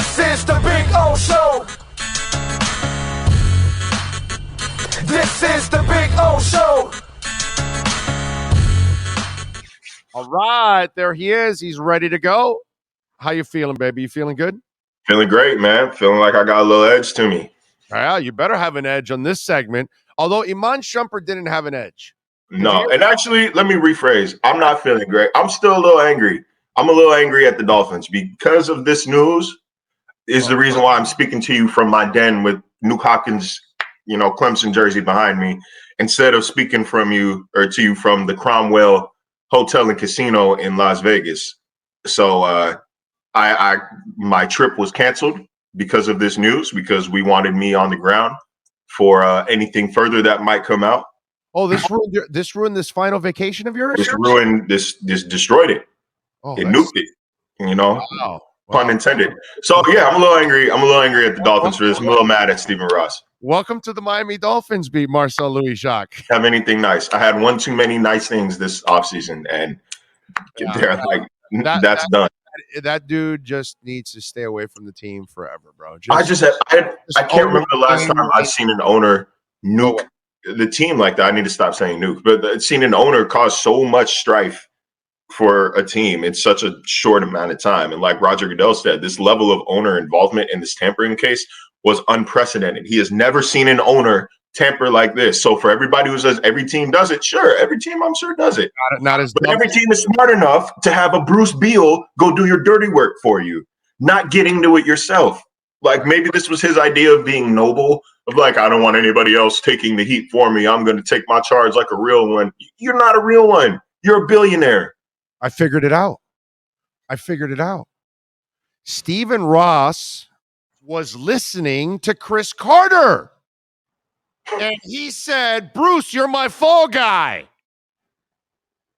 This is the Big O Show. This is the Big O Show. All right, there he is. He's ready to go. How you feeling, baby? You feeling good? Feeling great, man. Feeling like I got a little edge to me. Yeah, you better have an edge on this segment. Although Iman Shumpert didn't have an edge. No, and actually, let me rephrase. I'm not feeling great. I'm still a little angry. I'm a little angry at the Dolphins because of this news is the reason why I'm speaking to you from my den with Nuke Hopkins, Clemson jersey behind me, instead of speaking from you or to you from the Cromwell Hotel and Casino in Las Vegas. So my trip was canceled because of this news, because we wanted me on the ground for anything further that might come out. Oh, this ruined this final vacation of yours? This destroyed it. It nuked it. Wow. Pun intended. So yeah, I'm a little angry. I'm a little angry at the Dolphins for this. I'm a little mad at Stephen Ross. Welcome to the Miami Dolphins beat, Marcel Louis-Jacques. Have anything nice? I had one too many nice things this offseason, and that's done. That dude just needs to stay away from the team forever, bro. I can't remember the last time I've seen an owner nuke the team like that. I need to stop saying nuke, but seen an owner cause so much strife for a team in such a short amount of time. And like Roger Goodell said, this level of owner involvement in this tampering case was unprecedented. He has never seen an owner tamper like this. So for everybody who says every team does it, sure, every team I'm sure does it. But every team is smart enough to have a Bruce Beal go do your dirty work for you, not getting to it yourself. Like maybe this was his idea of being noble, of like, I don't want anybody else taking the heat for me. I'm going to take my charge like a real one. You're not a real one. You're a billionaire. I figured it out. Stephen Ross was listening to Chris Carter. And he said, Bruce, you're my fall guy.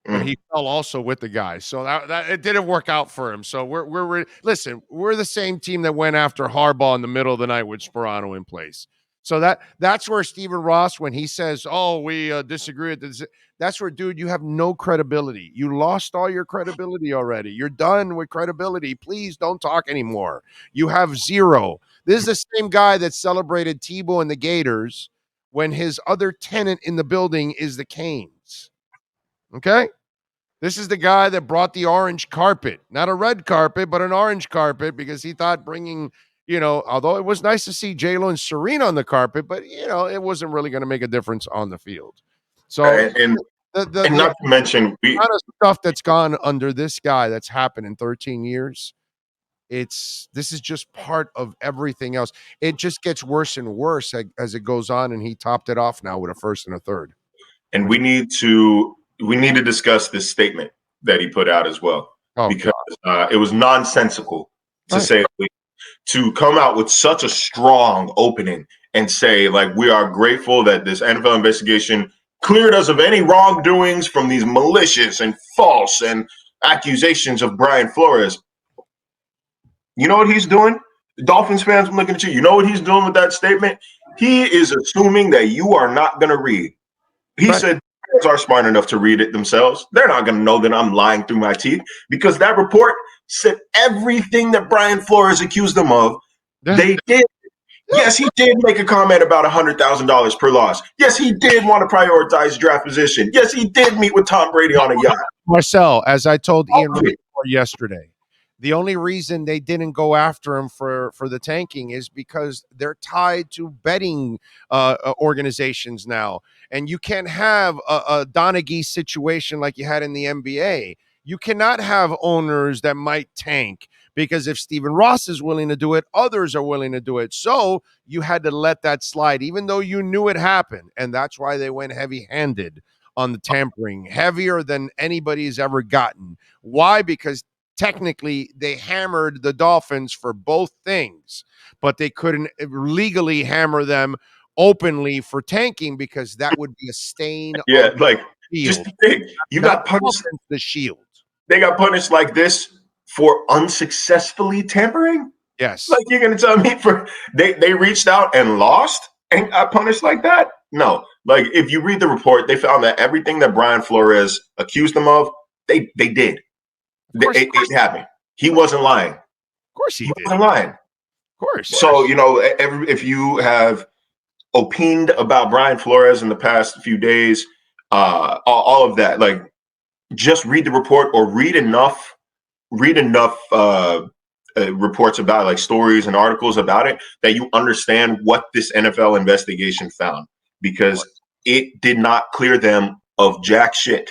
And he fell also with the guy. So that it didn't work out for him. So we're the same team that went after Harbaugh in the middle of the night with Sperano in place. So that's where Stephen Ross, when he says, oh, we disagree with this, that's where, dude, you have no credibility. You lost all your credibility already. You're done with credibility. Please don't talk anymore. You have zero. This is the same guy that celebrated Tebow and the Gators when his other tenant in the building is the Canes. Okay? This is the guy that brought the orange carpet. Not a red carpet, but an orange carpet, because he thought bringing, although it was nice to see J-Lo and Serena on the carpet, but, it wasn't really going to make a difference on the field. So, and not to mention, the kind of stuff that's gone under this guy that's happened in 13 years, this is just part of everything else. It just gets worse and worse as it goes on, and he topped it off now with a first and a third. And we need to discuss this statement that he put out as well, because it was nonsensical to say, to come out with such a strong opening and say, like, we are grateful that this NFL investigation cleared us of any wrongdoings from these malicious and false and accusations of Brian Flores. You know what he's doing? Dolphins fans, I'm looking at you. You know what he's doing with that statement? He is assuming that you are not going to read. He said fans are smart enough to read it themselves. They're not going to know that I'm lying through my teeth, because that report said everything that Brian Flores accused them of. They did. Yes, he did make a comment about $100,000 per loss. Yes, he did want to prioritize draft position. Yes, he did meet with Tom Brady on a yacht. Marcel, as I told Ian yesterday, the only reason they didn't go after him for the tanking is because they're tied to betting organizations now. And you can't have a Donaghy situation like you had in the NBA. You cannot have owners that might tank, because if Stephen Ross is willing to do it, others are willing to do it. So you had to let that slide, even though you knew it happened. And that's why they went heavy-handed on the tampering, heavier than anybody's ever gotten. Why? Because technically they hammered the Dolphins for both things, but they couldn't legally hammer them openly for tanking, because that would be a stain. Yeah, like, just think, you got punished. The shield. They got punished like this for unsuccessfully tampering? Yes. Like, you're going to tell me they reached out and lost and got punished like that? No. Like, if you read the report, they found that everything that Brian Flores accused them of, they did. It happened. He wasn't lying. Of course he did. Wasn't lying. course. So, if you have opined about Brian Flores in the past few days, all of that, like, just read the report or read enough reports about, like, stories and articles about it, that you understand what this NFL investigation found, because it did not clear them of jack shit.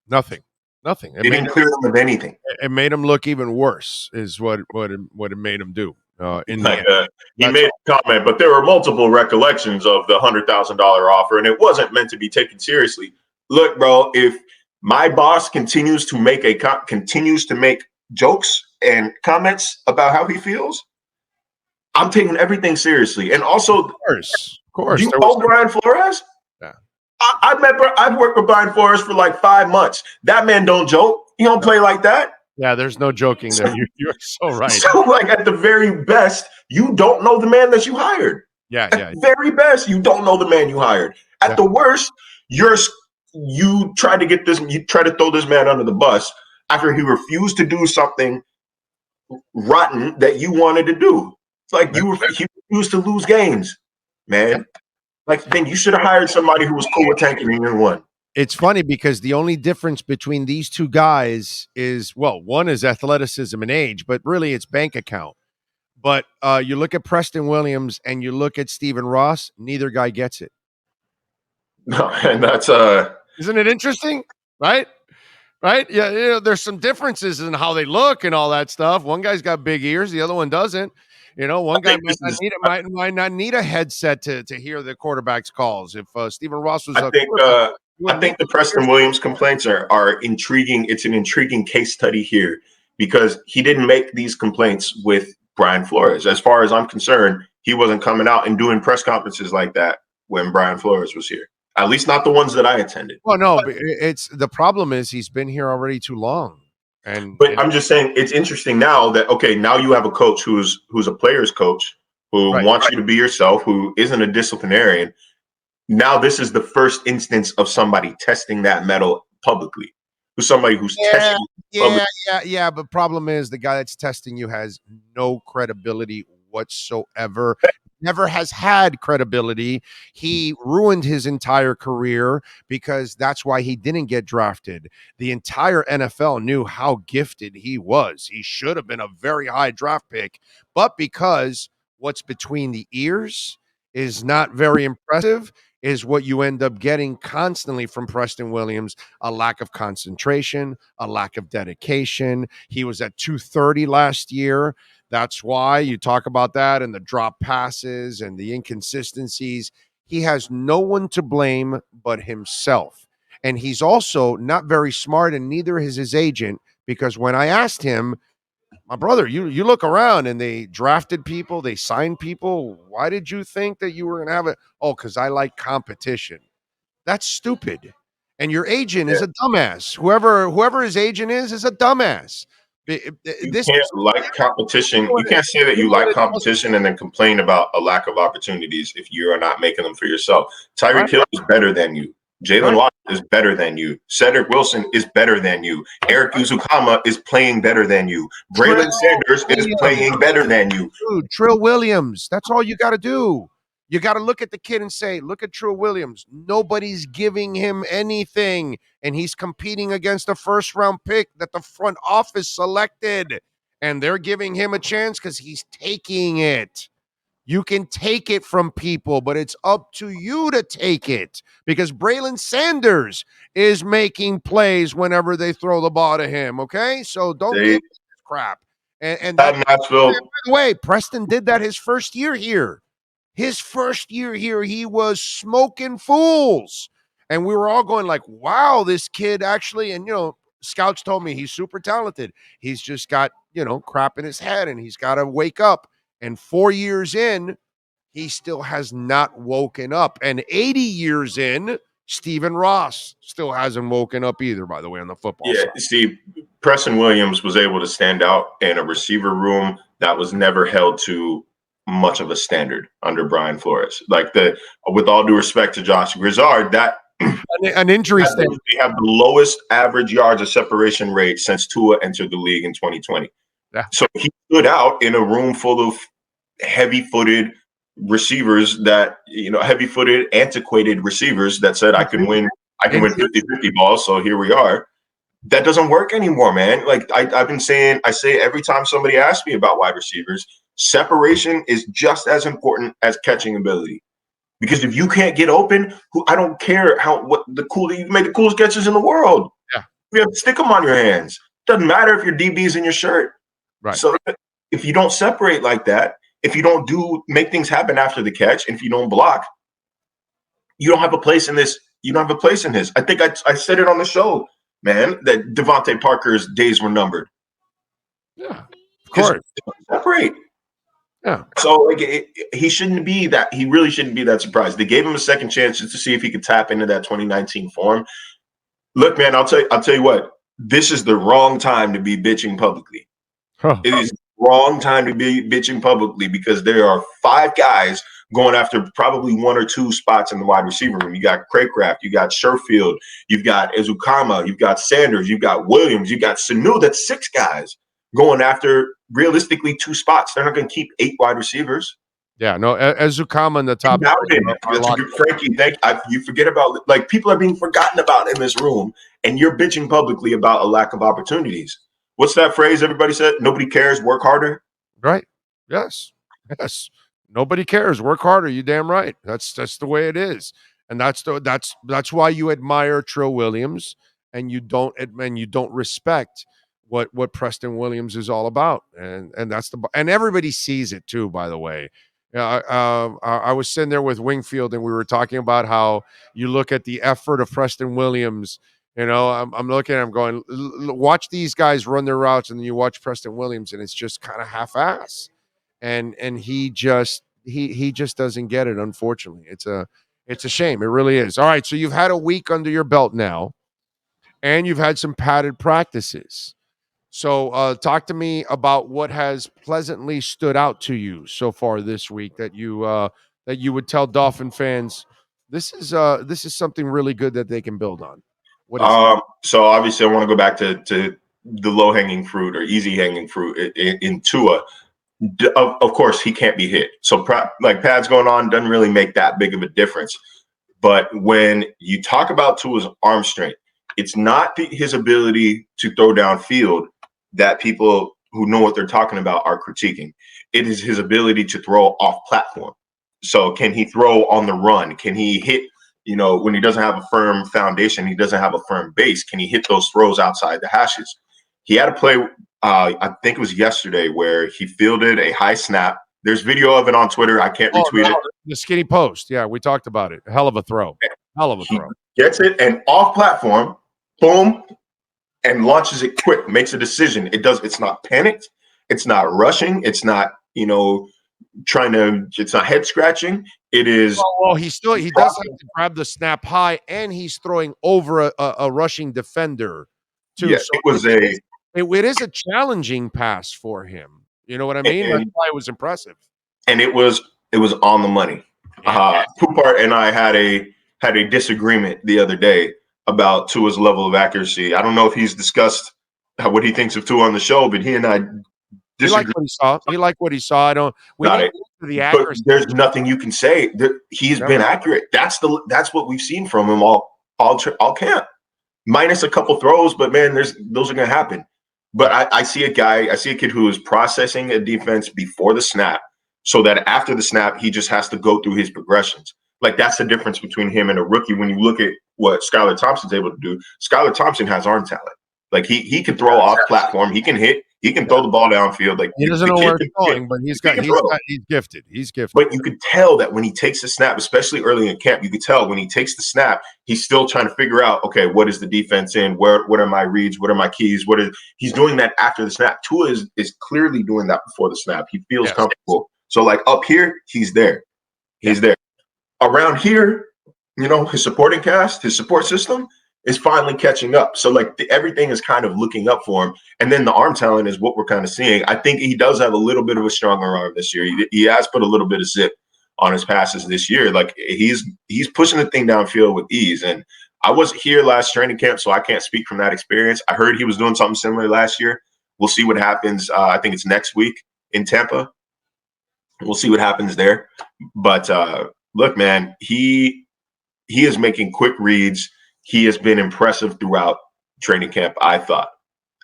Nothing. It didn't clear them of anything. It made him look even worse, is what it made him do. He made a comment, but there were multiple recollections of the $100,000 offer, and it wasn't meant to be taken seriously. Look, bro, if my boss continues to make jokes and comments about how he feels, I'm taking everything seriously. And also, of course, you know Brian Flores? Yeah. I've worked with Brian Flores for like 5 months. That man don't joke. He don't play like that. Yeah, there's no joking there. You're so right. So, like, at the very best, you don't know the man that you hired. At the very best, you don't know the man you hired. At the worst, you try to throw this man under the bus after he refused to do something rotten that you wanted to do. It's like he refused to lose games, man. Like, then you should have hired somebody who was cool with tanking in year one. It's funny because the only difference between these two guys is, well, one is athleticism and age, but really it's bank account. But you look at Preston Williams and you look at Stephen Ross, neither guy gets it. No, and that's isn't it interesting? Right? Yeah, there's some differences in how they look and all that stuff. One guy's got big ears, the other one doesn't. One guy might not need a headset to hear the quarterback's calls. If Stephen Ross was, I think the Preston Williams complaints are intriguing. It's an intriguing case study here because he didn't make these complaints with Brian Flores. As far as I'm concerned, he wasn't coming out and doing press conferences like that when Brian Flores was here. At least not the ones that I attended. Well, no, but it's the problem is he's been here already too long. But I'm just saying it's interesting now that, okay, now you have a coach who's a player's coach who wants you to be yourself, who isn't a disciplinarian. Now this is the first instance of somebody testing that metal publicly. Who's somebody who's testing publicly. Yeah. But problem is the guy that's testing you has no credibility whatsoever. Never has had credibility. He ruined his entire career because that's why he didn't get drafted. The entire NFL knew how gifted he was. He should have been a very high draft pick, but because what's between the ears is not very impressive, is what you end up getting constantly from Preston Williams: a lack of concentration, a lack of dedication. He was at 230 last year. That's why you talk about that and the drop passes and the inconsistencies. He has no one to blame but himself. And he's also not very smart, and neither is his agent, because when I asked him, my brother, you look around and they drafted people, they signed people. Why did you think that you were going to have it? Oh, because I like competition. That's stupid. And your agent is a dumbass. Whoever his agent is a dumbass. You can't like competition. You can't say that you like competition and then complain about a lack of opportunities if you are not making them for yourself. Tyreek Hill is better than you. Jalen Watt is better than you. Cedric Wilson is better than you. Eric Uzukama is playing better than you. Braylon Sanders is playing better than you. Dude, Trill Williams. That's all you got to do. You got to look at the kid and say, look at Trill Williams. Nobody's giving him anything, and he's competing against a first-round pick that the front office selected, and they're giving him a chance because he's taking it. You can take it from people, but it's up to you to take it because Braylon Sanders is making plays whenever they throw the ball to him, okay? So don't give this crap. And that, by the way, Preston did that his first year here. His first year here, he was smoking fools. And we were all going like, wow, this kid actually, and, scouts told me he's super talented. He's just got, crap in his head, and he's got to wake up. And 4 years in, he still has not woken up. And 80 years in, Stephen Ross still hasn't woken up either, by the way, on the football side. See, Preston Williams was able to stand out in a receiver room that was never held to much of a standard under Brian Flores. With all due respect to Josh Grizzard, that an injury standard. We have the lowest average yards of separation rate since Tua entered the league in 2020. Yeah. So he stood out in a room full of heavy-footed receivers that, heavy-footed, antiquated receivers that said, I can win 50-50 balls, so here we are. That doesn't work anymore, man. Like I've been saying, I say every time somebody asks me about wide receivers, separation is just as important as catching ability. Because if you can't get open, I don't care you make the coolest catches in the world. Yeah. You have to stick them on your hands. Doesn't matter if your DB's in your shirt. Right. So if you don't separate like that, if you don't make things happen after the catch, and if you don't block, you don't have a place in this. You don't have a place in this. I think I said it on the show, man, that Devontae Parker's days were numbered. Yeah, of course. Separate. Yeah. So he shouldn't be that. He really shouldn't be that surprised. They gave him a second chance just to see if he could tap into that 2019 form. Look, man, I'll tell you what. This is the wrong time to be bitching publicly. Huh. It is the wrong time to be bitching publicly because there are 5 guys going after probably 1 or 2 spots in the wide receiver room. You got Craycraft, you got Sherfield, you've got Ezukama, you've got Sanders, you've got Williams, you got Sanu. That's 6 guys going after realistically 2 spots. They're not going to keep 8 wide receivers. Yeah, no, Ezukama in the top. Frankie, you forget about, like, people are being forgotten about in this room, and you're bitching publicly about a lack of opportunities. What's that phrase everybody said? Nobody cares, work harder. Right. Yes. Nobody cares. Work harder. You damn right. That's the way it is. And that's why you admire Trill Williams and you don't respect what Preston Williams is all about. And and everybody sees it too, by the way. I was sitting there with Wingfield and we were talking about how you look at the effort of Preston Williams. I'm looking at him going, watch these guys run their routes, and then you watch Preston Williams, and it's just kind of half-ass. And he just doesn't get it, unfortunately. It's a shame. It really is. All right, so you've had a week under your belt now, and you've had some padded practices. So talk to me about what has pleasantly stood out to you so far this week that you would tell Dolphin fans this is something really good that they can build on. So obviously I want to go back to the low-hanging fruit or easy-hanging fruit in Tua. Of course, he can't be hit. So pads going on doesn't really make that big of a difference. But when you talk about Tua's arm strength, it's not his ability to throw downfield that people who know what they're talking about are critiquing. It is his ability to throw off platform. So can he throw on the run? Can he hit, when he doesn't have a firm foundation, he doesn't have a firm base, can he hit those throws outside the hashes? He had a play, I think it was yesterday, where he fielded a high snap. There's video of it on Twitter. I can't retweet it. The skinny post. Yeah, we talked about it. Hell of a throw. He gets it and off platform, boom, and launches it quick, makes a decision. It's not panicked. It's not rushing. It's not, it's not head scratching. It is. Well, he does have to grab the snap high, and he's throwing over a rushing defender too. Yeah, so it is a challenging pass for him. You know what I mean? That's why it was impressive. And it was on the money. Poupart and I had a disagreement the other day about Tua's level of accuracy. I don't know if he's discussed what he thinks of Tua on the show, but he and I disagree. He liked what he saw. I don't. The accuracy. But there's nothing you can say. He's been accurate. That's what we've seen from him all camp. Minus a couple throws, but man, those are going to happen. But I see a kid who is processing a defense before the snap, so that after the snap, he just has to go through his progressions. Like, that's the difference between him and a rookie. When you look at what Skylar Thompson's able to do, Skylar Thompson has arm talent. Like, he can throw off platform. He can hit. He can throw the ball downfield. Like, he doesn't know where it's going, but he's gifted. He's gifted. But you could tell that when he takes the snap, especially early in camp, you could tell when he takes the snap, he's still trying to figure out, okay, what is the defense in? What are my reads? What are my keys? He's doing that after the snap. Tua is clearly doing that before the snap. He feels comfortable. So, like, up here, he's there. He's there. Around here, his supporting cast, his support system is finally catching up. So, like, everything is kind of looking up for him. And then the arm talent is what we're kind of seeing. I think he does have a little bit of a stronger arm this year. He has put a little bit of zip on his passes this year. Like, he's pushing the thing downfield with ease. And I wasn't here last training camp, so I can't speak from that experience. I heard he was doing something similar last year. We'll see what happens. I think it's next week in Tampa. We'll see what happens there. But look, man, he is making quick reads. He has been impressive throughout training camp, I thought.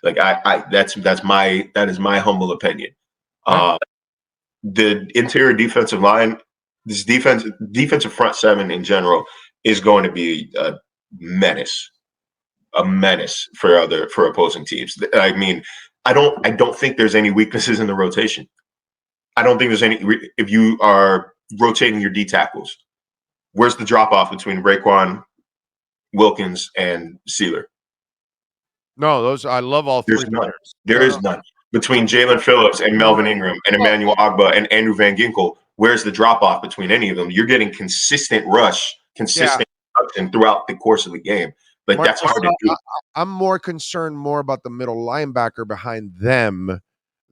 Like that is my humble opinion. The interior defensive line, this defensive front seven in general is going to be a menace for opposing teams. I mean, I don't think there's any weaknesses in the rotation. I don't think there's any. If you are rotating your D tackles, where's the drop off between Raekwon, Wilkins, and Sealer? No, those I love all three. There's none. There is none. Between Jalen Phillips and Melvin Ingram and Emmanuel Ogbah and Andrew Van Ginkel, where's the drop off between any of them? You're getting consistent production throughout the course of the game. Like that's hard to do. I'm more concerned about the middle linebacker behind them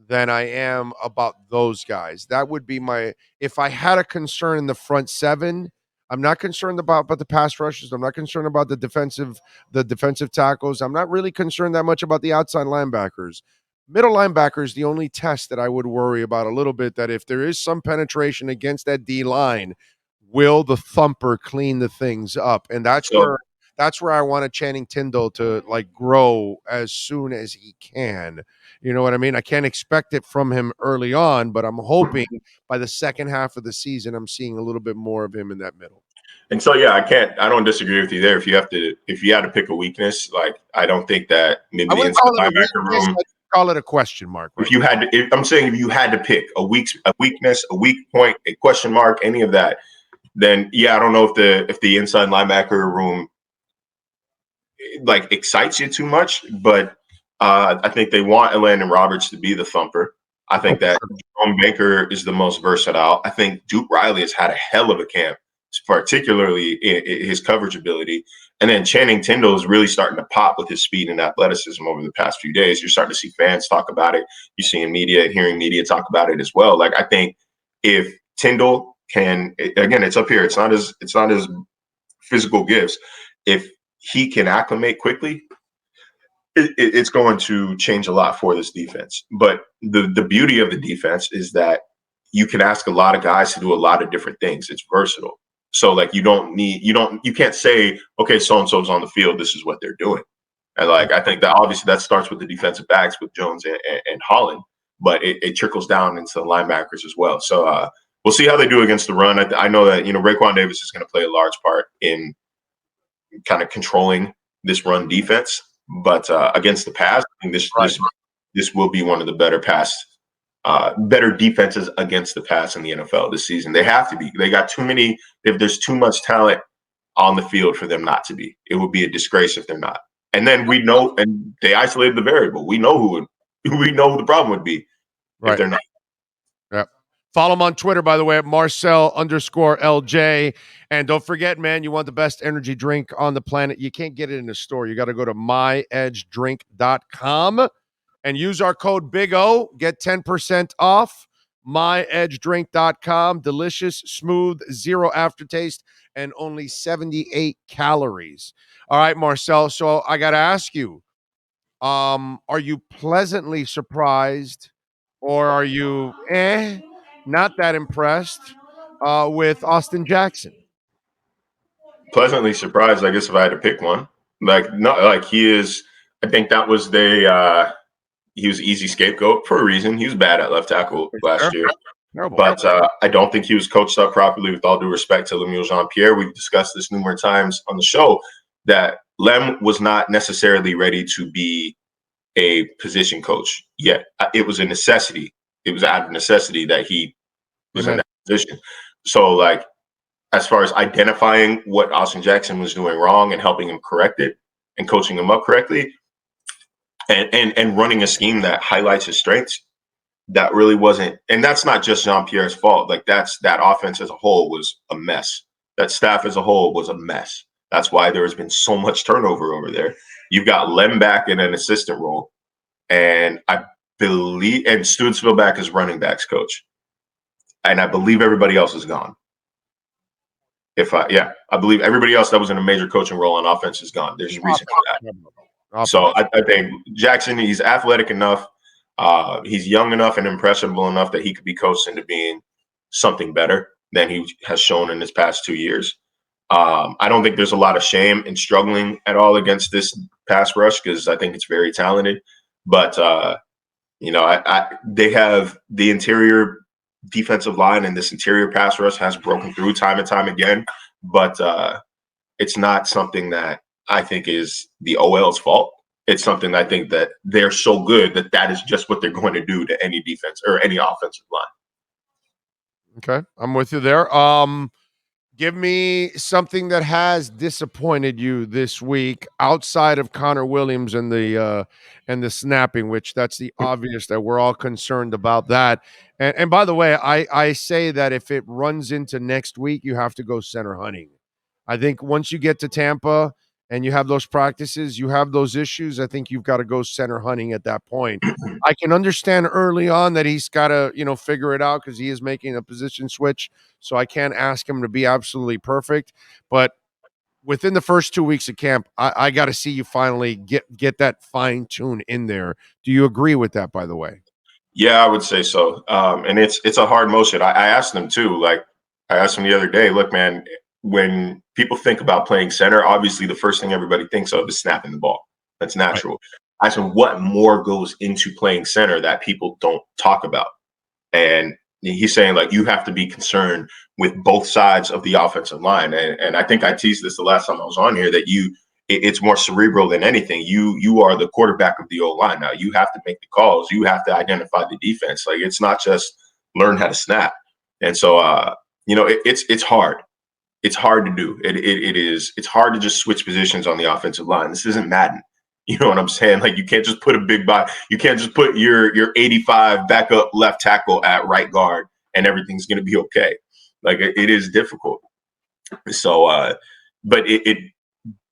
than I am about those guys. That would be if I had a concern in the front seven. I'm not concerned about the pass rushes. I'm not concerned about the defensive tackles. I'm not really concerned that much about the outside linebackers. Middle linebacker is the only test that I would worry about a little bit, that if there is some penetration against that D line, will the thumper clean the things up? And that's where I wanted Channing Tindall to grow as soon as he can. You know what I mean? I can't expect it from him early on, but I'm hoping by the second half of the season, I'm seeing a little bit more of him in that middle. And so, yeah, I don't disagree with you there. If you had to pick a weakness, I don't think that maybe the inside linebacker room. Call it a question mark. Right? I'm saying if you had to pick a weakness, a weak point, a question mark, any of that, then yeah, I don't know if the inside linebacker room excites you too much, but I think they want Elandon Roberts to be the thumper. I think that Jerome Baker is the most versatile. I think Duke Riley has had a hell of a camp, particularly in his coverage ability. And then Channing Tindall is really starting to pop with his speed and athleticism over the past few days. You're starting to see fans talk about it. You're seeing media and hearing media talk about it as well. I think if Tindall can, again, it's up here. It's not his physical gifts. If he can acclimate quickly, it's going to change a lot for this defense. But the beauty of the defense is that you can ask a lot of guys to do a lot of different things. It's versatile. So you can't say, okay, so-and-so's on the field, this is what they're doing. And I think that obviously that starts with the defensive backs with Jones and Holland, but it trickles down into the linebackers as well. So we'll see how they do against the run. I know that, Raekwon Davis is going to play a large part in kind of controlling this run defense, but against the pass, I think this will be one of the better defenses against the pass in the NFL this season. They have to be. They got too many. If there's too much talent on the field for them not to be, it would be a disgrace if they're not. And then we know, and they isolated the variable. We know who the problem would be if they're not. Yep. Follow him on Twitter, by the way, at Marcel_LJ. And don't forget, man, you want the best energy drink on the planet. You can't get it in a store. You got to go to myedgedrink.com and use our code BIG-O. Get 10% off. myedgedrink.com. Delicious, smooth, zero aftertaste, and only 78 calories. All right, Marcel. So I got to ask you, are you pleasantly surprised, or are you not that impressed with Austin Jackson? Pleasantly surprised, I guess, if I had to pick one. He is. I think that was he was easy scapegoat for a reason. He was bad at left tackle last year. But I don't think he was coached up properly, with all due respect to Lemuel Jean-Pierre. We've discussed this numerous times on the show, that Lem was not necessarily ready to be a position coach yet. It was a necessity. It was out of necessity that he was in that position. So, as far as identifying what Austin Jackson was doing wrong and helping him correct it and coaching him up correctly, and running a scheme that highlights his strengths, that really wasn't. And that's not just Jean-Pierre's fault. That offense as a whole was a mess. That staff as a whole was a mess. That's why there has been so much turnover over there. You've got Lem back in an assistant role, and I believe, and Stutzville back as running backs coach. And I believe everybody else is gone. I believe everybody else that was in a major coaching role on offense is gone. There's a reason for that. So I think Jackson, he's athletic enough. He's young enough and impressionable enough that he could be coached into being something better than he has shown in his past 2 years. I don't think there's a lot of shame in struggling at all against this pass rush because I think it's very talented. But, they have the interior defensive line, and this interior pass rush has broken through time and time again. But it's not something that I think is the OL's fault. It's something I think that they're so good that is just what they're going to do to any defense or any offensive line. Okay, I'm with you there. Give me something that has disappointed you this week outside of Connor Williams and the snapping, which that's the obvious that we're all concerned about that. And by the way, I say that if it runs into next week, you have to go center hunting. I think once you get to Tampa and you have those practices, you have those issues, I think you've got to go center hunting at that point. I can understand early on that he's got to, figure it out because he is making a position switch. So I can't ask him to be absolutely perfect. But within the first 2 weeks of camp, I got to see you finally get that fine tune in there. Do you agree with that, by the way? Yeah, I would say so. And it's a hard motion. I asked him too. Like I asked him the other day, look, man, when people think about playing center, obviously the first thing everybody thinks of is snapping the ball. That's natural. Right. I said, what more goes into playing center that people don't talk about? And he's saying, like, you have to be concerned with both sides of the offensive line. And I think I teased this the last time I was on here, that it's more cerebral than anything. You are the quarterback of the O-line now. You have to make the calls. You have to identify the defense. Like, it's not just learn how to snap. And so, it's hard. It's hard to do. It's hard to just switch positions on the offensive line. This isn't Madden. You know what I'm saying? Like, you can't just put a big body. You can't just put your 85 backup left tackle at right guard and everything's going to be okay. Like, it is difficult. So, but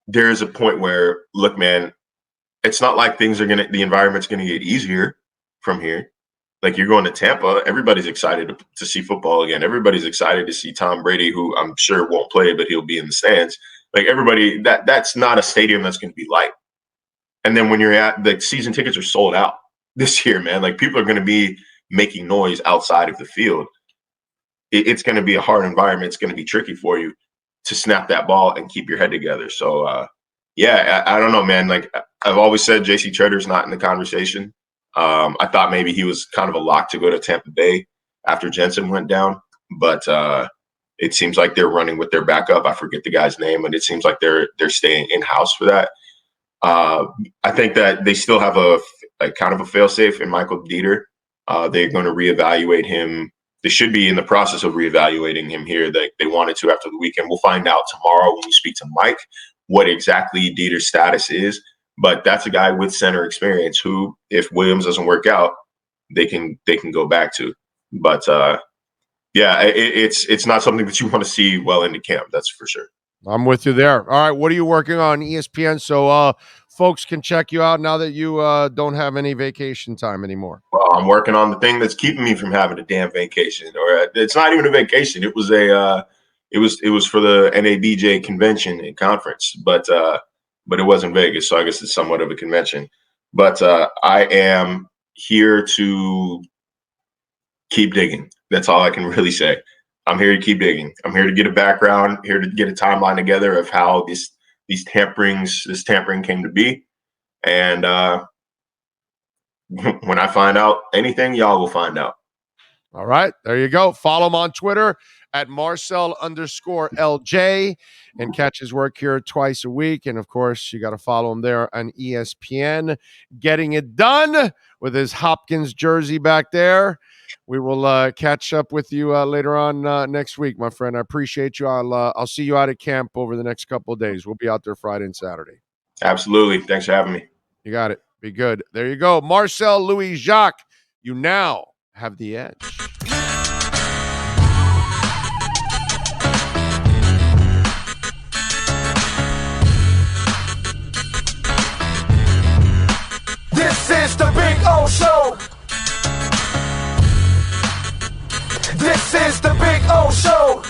there is a point where, look, man, it's not like the environment's going to get easier from here. Like, you're going to Tampa. Everybody's excited to see football again. Everybody's excited to see Tom Brady, who I'm sure won't play, but he'll be in the stands. Like, everybody, that's not a stadium that's going to be light. And then when you're at the season tickets are sold out this year, man, like, people are going to be making noise outside of the field. It's going to be a hard environment. It's going to be tricky for you to snap that ball and keep your head together. So, I don't know, man. Like, I've always said JC Tretter's not in the conversation. I thought maybe he was kind of a lock to go to Tampa Bay after Jensen went down, but it seems like they're running with their backup. I forget the guy's name, but it seems like they're staying in-house for that. I think that they still have a kind of a fail-safe in Michael Dieter. They're going to reevaluate him. They should be in the process of reevaluating him here. They wanted to after the weekend. We'll find out tomorrow when we speak to Mike what exactly Dieter's status is. But that's a guy with center experience who, if Williams doesn't work out, they can go back to. But it's not something that you want to see well into camp. That's for sure. I'm with you there. All right, what are you working on ESPN so folks can check you out now that you don't have any vacation time anymore? Well, I'm working on the thing that's keeping me from having a damn vacation, or it's not even a vacation. It was it was for the NABJ convention and conference, but it wasn't Vegas, so I guess it's somewhat of a convention. But I am here to keep digging. That's all I can really say. I'm here to keep digging. I'm here to get a background, here to get a timeline together of how this tampering came to be. And when I find out anything, y'all will find out. All right, there you go. Follow him on Twitter at Marcel_LJ and catch his work here twice a week. And of course, you got to follow him there on ESPN, getting it done with his Hopkins jersey back there. We will catch up with you later on next week, my friend. I appreciate you. I'll see you out at camp over the next couple of days. We'll be out there Friday and Saturday. Absolutely. Thanks for having me. You got it. Be good. There you go. Marcel Louis-Jacques, you now have the edge. This is the Big O Show. This is the Big O Show.